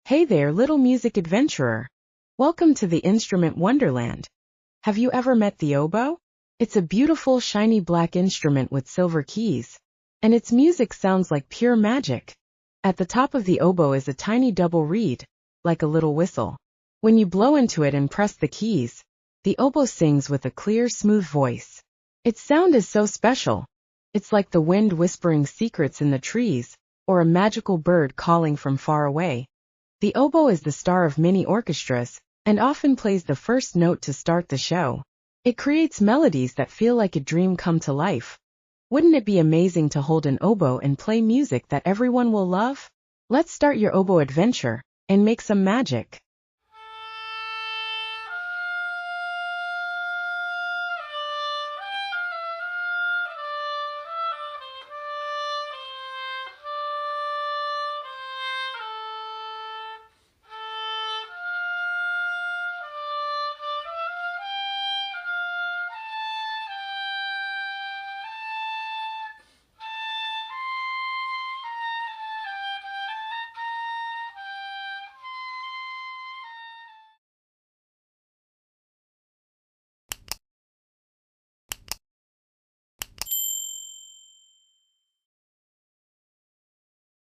Hey there, little music adventurer. Welcome to the instrument Wonderland. Have you ever met the oboe? It's a beautiful, shiny black instrument with silver keys, and its music sounds like pure magic. At the top of the oboe is a tiny double reed, like a little whistle. When you blow into it and press the keys, the oboe sings with a clear, smooth voice. Its sound is so special. It's like the wind whispering secrets in the trees, or a magical bird calling from far away. The oboe is the star of many orchestras, and often plays the first note to start the show. It creates melodies that feel like a dream come to life. Wouldn't it be amazing to hold an oboe and play music that everyone will love? Let's start your oboe adventure, and make some magic.